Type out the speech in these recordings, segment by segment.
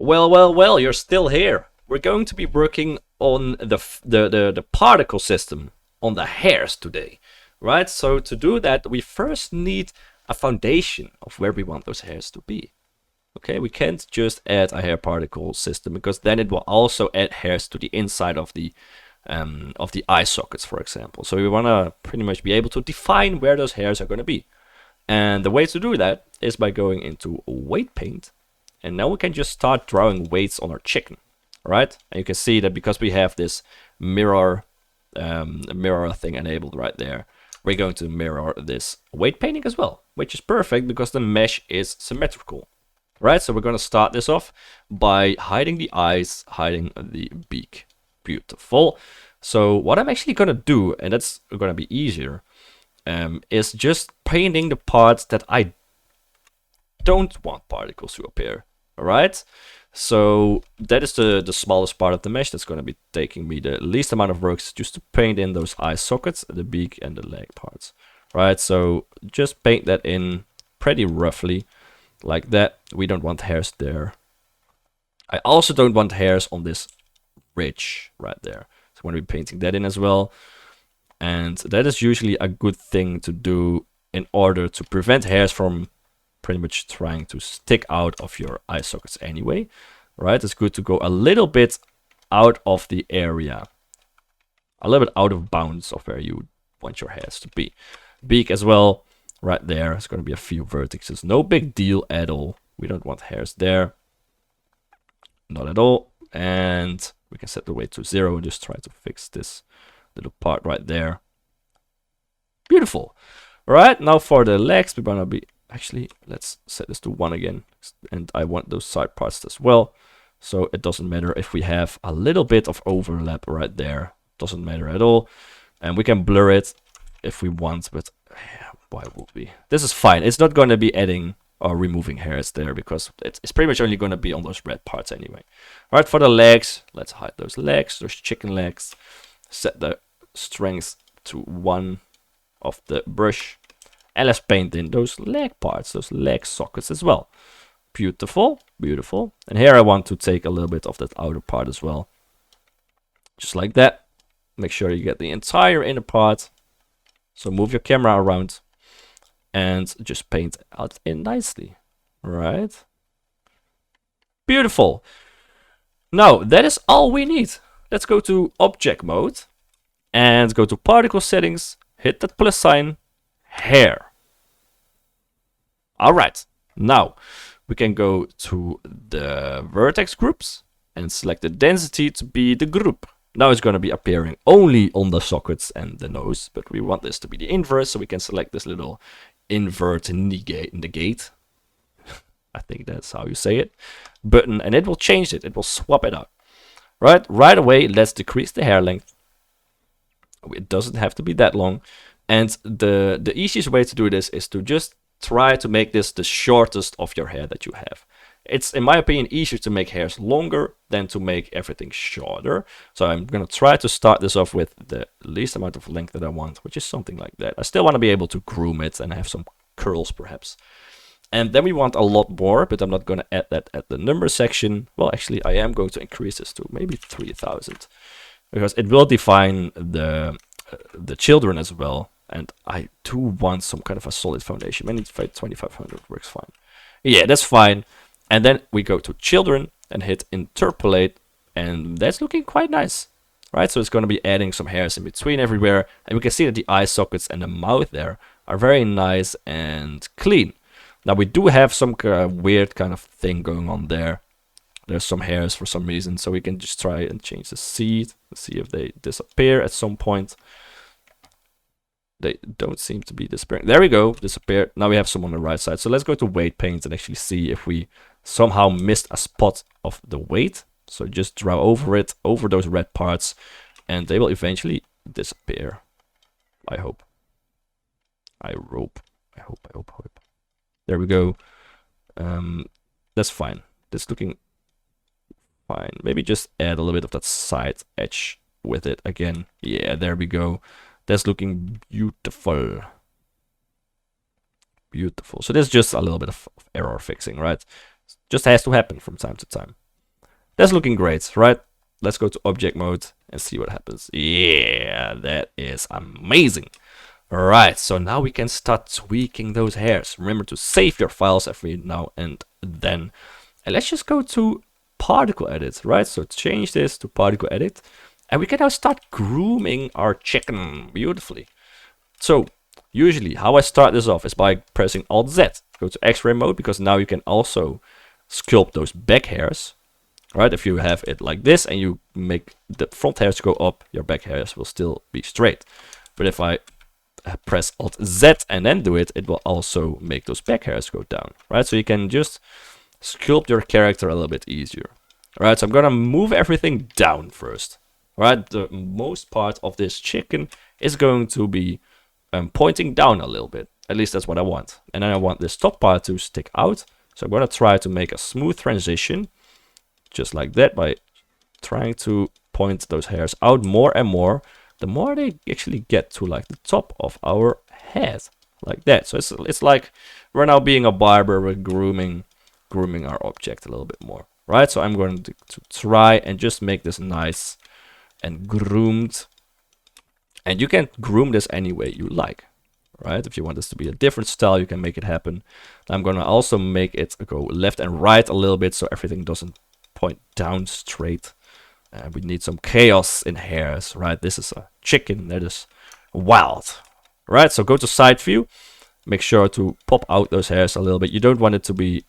Well, you're still here. We're going to be working on the particle system on the hairs today, right? So to do that, we first need a foundation of where we want those hairs to be. Okay, we can't just add a hair particle system because then it will also add hairs to the inside of the eye sockets, for example. So we want to pretty much be able to define where those hairs are going to be. And the way to do that is by going into weight paint. And now we can just start drawing weights on our chicken, right? And you can see that because we have this mirror thing enabled right there, we're going to mirror this weight painting as well, which is perfect because the mesh is symmetrical, right? So we're going to start this off by hiding the eyes, hiding the beak. Beautiful. So what I'm actually going to do, and that's going to be easier, is just painting the parts that I don't want particles to appear. All right, so that is the smallest part of the mesh. That's going to be taking me the least amount of work, just to paint in those eye sockets, the beak and the leg parts. Right, so just paint that in pretty roughly like that. We don't want hairs there. I also don't want hairs on this ridge right there, so I'm going to be painting that in as well. And that is usually a good thing to do in order to prevent hairs from pretty much trying to stick out of your eye sockets anyway, right? It's good to go a little bit out of the area, a little bit out of bounds of where you want your hairs to be. Beak as well, right there. It's going to be a few vertices, no big deal at all. We don't want hairs there, not at all. And we can set the weight to 0 and just try to fix this little part right there. Beautiful. All right, now for the legs, we're gonna be actually, let's set this to 1 again, and I want those side parts as well, so it doesn't matter if we have a little bit of overlap right there, doesn't matter at all. And we can blur it if we want, but why would we? This is fine. It's not going to be adding or removing hairs there because it's pretty much only going to be on those red parts anyway. All right, for the legs, let's hide those legs, those chicken legs. Set the strength to 1 of the brush. And let's paint in those leg parts, those leg sockets as well. Beautiful, beautiful. And here I want to take a little bit of that outer part as well. Just like that. Make sure you get the entire inner part. So move your camera around and just paint out in nicely. Right? Beautiful. Now, that is all we need. Let's go to object mode and go to particle settings, hit that plus sign, hair. All right, now we can go to the vertex groups and select the density to be the group. Now it's going to be appearing only on the sockets and the nose, but we want this to be the inverse, so we can select this little invert negate. I think that's how you say it. Button, and it will change it. It will swap it out. Right away, let's decrease the hair length. It doesn't have to be that long. And the easiest way to do this is to just try to make this the shortest of your hair that you have. It's, in my opinion, easier to make hairs longer than to make everything shorter. So I'm going to try to start this off with the least amount of length that I want, which is something like that. I still want to be able to groom it and have some curls perhaps. And then we want a lot more, but I'm not going to add that at the number section. Well, actually, I am going to increase this to maybe 3000 because it will define the children as well. And I do want some kind of a solid foundation. Maybe 2500 works fine. Yeah, that's fine. And then we go to children and hit interpolate, and that's looking quite nice, right? So it's going to be adding some hairs in between everywhere, and we can see that the eye sockets and the mouth there are very nice and clean. Now we do have some weird kind of thing going on there. There's some hairs for some reason, so we can just try and change the seed. Let's see if they disappear at some point. They don't seem to be disappearing. There we go, disappeared. Now we have some on the right side. So let's go to weight paint and actually see if we somehow missed a spot of the weight. So just draw over it, over those red parts, and they will eventually disappear. I hope. I hope. There we go. That's fine. That's looking fine. Maybe just add a little bit of that side edge with it again. Yeah, there we go. That's looking beautiful. Beautiful. So there's just a little bit of error fixing, right? Just has to happen from time to time. That's looking great, right? Let's go to object mode and see what happens. Yeah, that is amazing. Alright, so now we can start tweaking those hairs. Remember to save your files every now and then. And let's just go to particle edit, right? So change this to particle edit. And we can now start grooming our chicken beautifully. So usually how I start this off is by pressing Alt Z. Go to X-ray mode, because now you can also sculpt those back hairs. Right, if you have it like this and you make the front hairs go up, your back hairs will still be straight. But if I press Alt Z and then do it, it will also make those back hairs go down. Right, so you can just sculpt your character a little bit easier. Alright, so I'm gonna move everything down first. Alright, the most part of this chicken is going to be pointing down a little bit. At least that's what I want. And then I want this top part to stick out. So I'm gonna try to make a smooth transition, just like that, by trying to point those hairs out more and more. The more they actually get to like the top of our head, like that. So it's like we're now being a barber, we're grooming our object a little bit more, right? So I'm going to try and just make this nice and groomed. And you can groom this any way you like, right? If you want this to be a different style, you can make it happen. I'm gonna also make it go left and right a little bit so everything doesn't point down straight. We need some chaos in hairs, right? This is a chicken that is wild, right? So go to side view, make sure to pop out those hairs a little bit. You don't want it to be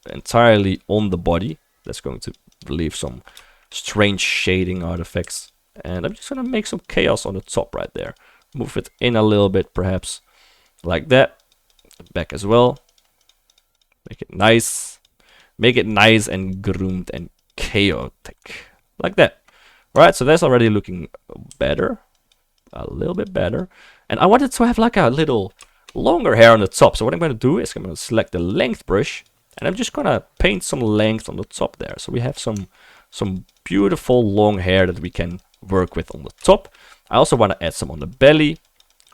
entirely on the body. That's going to leave some strange shading artifacts. And I'm just gonna make some chaos on the top right there. Move it in a little bit, perhaps like that. Back as well. Make it nice. Make it nice and groomed and chaotic. Like that. Right, so that's already looking better. A little bit better. And I wanted to have like a little longer hair on the top. So what I'm going to do is I'm going to select the length brush. And I'm just going to paint some length on the top there. So we have some beautiful long hair that we can work with on the top. I also want to add some on the belly.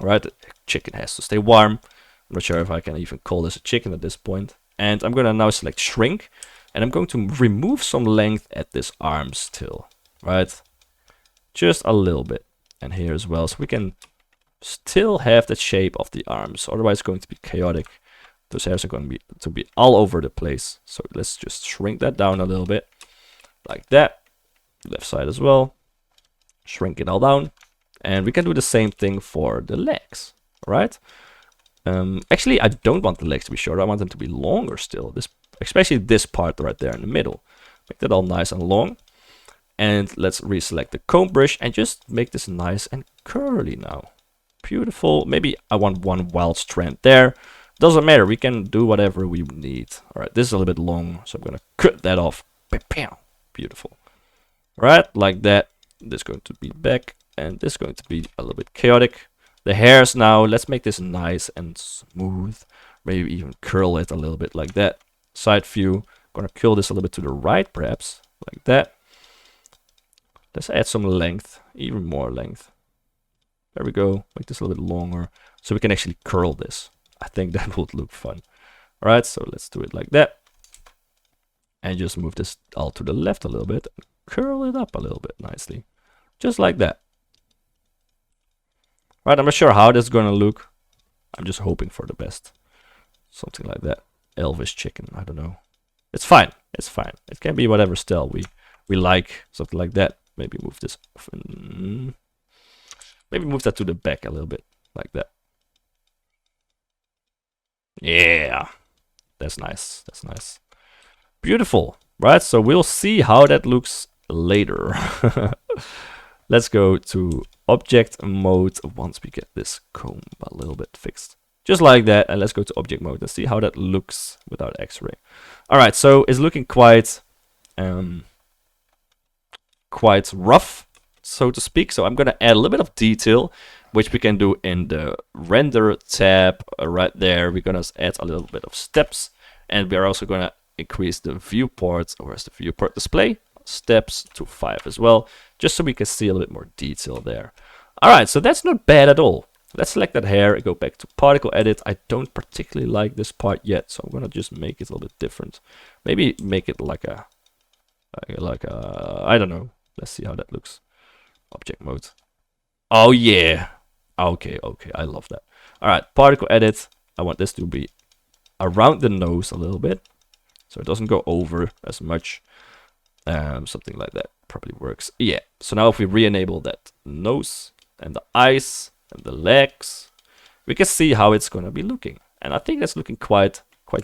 Alright, the chicken has to stay warm. I'm not sure if I can even call this a chicken at this point. And I'm going to now select shrink. And I'm going to remove some length at this arm still. Right? Just a little bit. And here as well. So we can still have the shape of the arms. Otherwise it's going to be chaotic. Those hairs are going to be all over the place. So let's just shrink that down a little bit. Like that. Left side as well. Shrink it all down. And we can do the same thing for the legs. Right? Actually, I don't want the legs to be shorter. I want them to be longer still. Especially this part right there in the middle. Make that all nice and long. And let's reselect the comb brush and just make this nice and curly now. Beautiful. Maybe I want one wild strand there. Doesn't matter. We can do whatever we need. Alright, this is a little bit long, so I'm going to cut that off. Beautiful. Right, like that. This is going to be back. And this is going to be a little bit chaotic. The hairs now, let's make this nice and smooth. Maybe even curl it a little bit like that. Side view. Gonna curl this a little bit to the right, perhaps. Like that. Let's add some length. Even more length. There we go. Make this a little bit longer. So we can actually curl this. I think that would look fun. Alright, so let's do it like that. And just move this all to the left a little bit. And curl it up a little bit nicely. Just like that. Right, I'm not sure how this is gonna look. I'm just hoping for the best. Something like that. Elvis chicken, I don't know. It's fine. It's fine. It can be whatever style we like. Something like that. Maybe move this off. Maybe move that to the back a little bit. Like that. Yeah. That's nice. That's nice. Beautiful. Right, so we'll see how that looks later. Let's go to object mode once we get this comb a little bit fixed. Just like that, and let's go to object mode and see how that looks without X-ray. Alright, so it's looking quite rough, so to speak. So I'm gonna add a little bit of detail, which we can do in the render tab right there. We're gonna add a little bit of steps, and we're also gonna increase the viewport, or where's the viewport display? Steps to 5 as well, just so we can see a little bit more detail there. Alright, so that's not bad at all. Let's select that hair and go back to particle edit. I don't particularly like this part yet, so I'm gonna just make it a little bit different. Maybe make it like a I don't know. Let's see how that looks. Object mode. Oh yeah. Okay, okay, I love that. All right, particle edit. I want this to be around the nose a little bit, so it doesn't go over as much. Something like that probably works. Yeah. So now if we re-enable that nose and the eyes and the legs, we can see how it's gonna be looking. And I think that's looking quite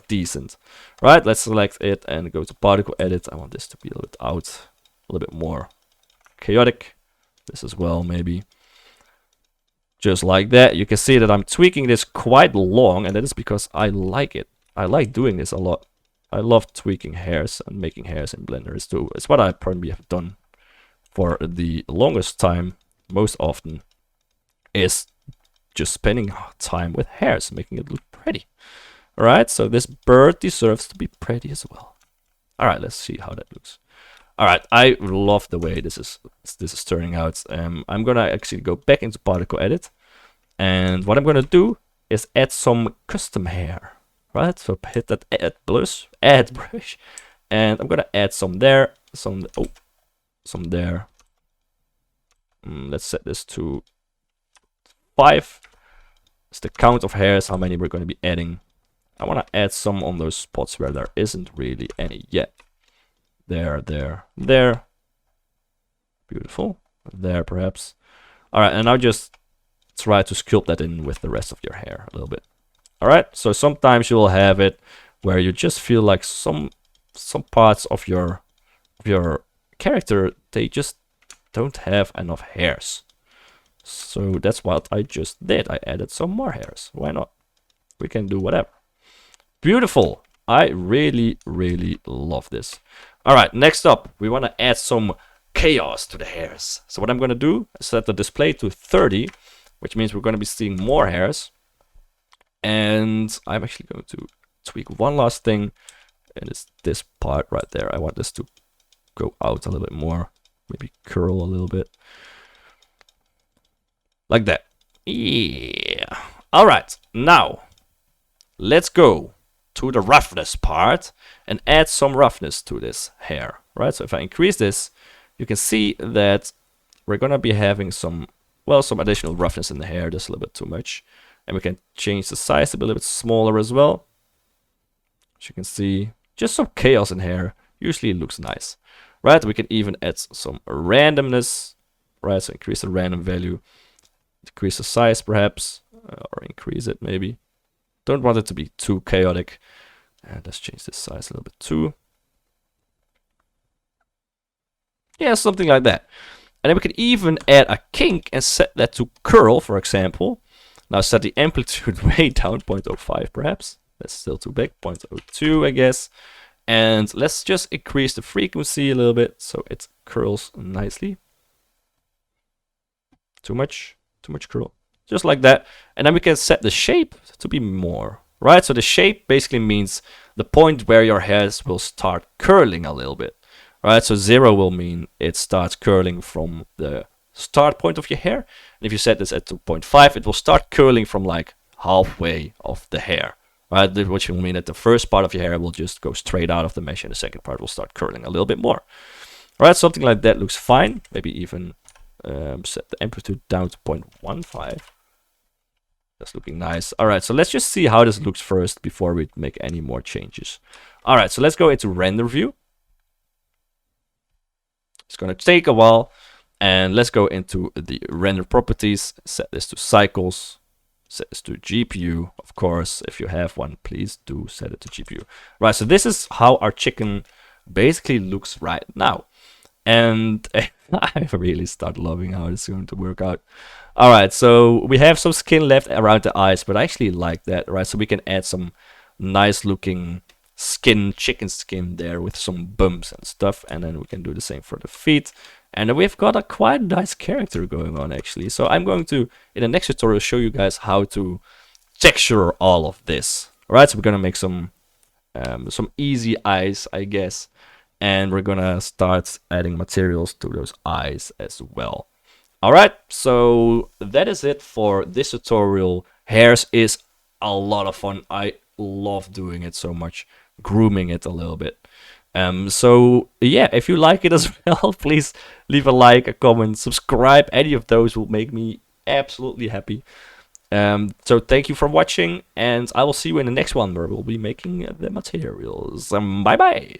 decent. Right, let's select it and go to particle edit. I want this to be a little bit out, a little bit more chaotic. This as well, maybe. Just like that. You can see that I'm tweaking this quite long, and that is because I like it. I like doing this a lot. I love tweaking hairs and making hairs in Blender. It's what I probably have done for the longest time, most often, is just spending time with hairs, making it look pretty. Alright, so this bird deserves to be pretty as well. Alright, let's see how that looks. Alright, I love the way this is turning out. I'm gonna actually go back into particle edit, and what I'm gonna do is add some custom hair. Right, so hit that add brush, and I'm gonna add some there, some there. Let's set this to 5. It's the count of hairs, how many we're gonna be adding. I wanna add some on those spots where there isn't really any yet. There. Beautiful. There, perhaps. Alright, and now just try to sculpt that in with the rest of your hair a little bit. Alright, so sometimes you will have it where you just feel like some parts of your character, they just don't have enough hairs. So that's what I just did. I added some more hairs. Why not? We can do whatever. Beautiful. I really love this. Alright, next up, we want to add some chaos to the hairs. So what I'm going to do is set the display to 30, which means we're going to be seeing more hairs. And I'm actually going to tweak one last thing, and it's this part right there. I want this to go out a little bit more, maybe curl a little bit. Like that. Yeah. Alright, now let's go to the roughness part and add some roughness to this hair. Right, so if I increase this, you can see that we're gonna be having some additional roughness in the hair, just a little bit too much. And we can change the size to be a little bit smaller as well. As you can see, just some chaos in hair. Usually it looks nice. Right, we can even add some randomness. Right, so increase the random value. Decrease the size perhaps, or increase it maybe. Don't want it to be too chaotic. And let's change this size a little bit too. Yeah, something like that. And then we can even add a kink and set that to curl, for example. Now set the amplitude way down, 0.05 perhaps. That's still too big, 0.02 I guess. And let's just increase the frequency a little bit so it curls nicely. Too much curl. Just like that. And then we can set the shape to be more. Right, so the shape basically means the point where your hairs will start curling a little bit. Right, so 0 will mean it starts curling from the start point of your hair. And if you set this at 2.5, it will start curling from like halfway of the hair. Right, which will mean that the first part of your hair will just go straight out of the mesh and the second part will start curling a little bit more. Right, something like that looks fine. Maybe even set the amplitude down to 0.15. That's looking nice. Alright, so let's just see how this looks first before we make any more changes. Alright, so let's go into render view. It's going to take a while. And let's go into the render properties. Set this to cycles. Set this to GPU. Of course, if you have one, please do set it to GPU. Right, so this is how our chicken basically looks right now. And I really start loving how it's going to work out. Alright, so we have some skin left around the eyes, but I actually like that, right? So we can add some nice looking skin, chicken skin there with some bumps and stuff. And then we can do the same for the feet. And we've got a quite nice character going on actually. So I'm going to, in the next tutorial, show you guys how to texture all of this. Alright, so we're going to make some easy eyes, I guess. And we're gonna start adding materials to those eyes as well. Alright, so that is it for this tutorial. Hairs is a lot of fun. I love doing it so much, grooming it a little bit. So yeah, if you like it as well, please leave a like, a comment, subscribe. Any of those will make me absolutely happy. So thank you for watching, and I will see you in the next one where we'll be making the materials. Bye bye.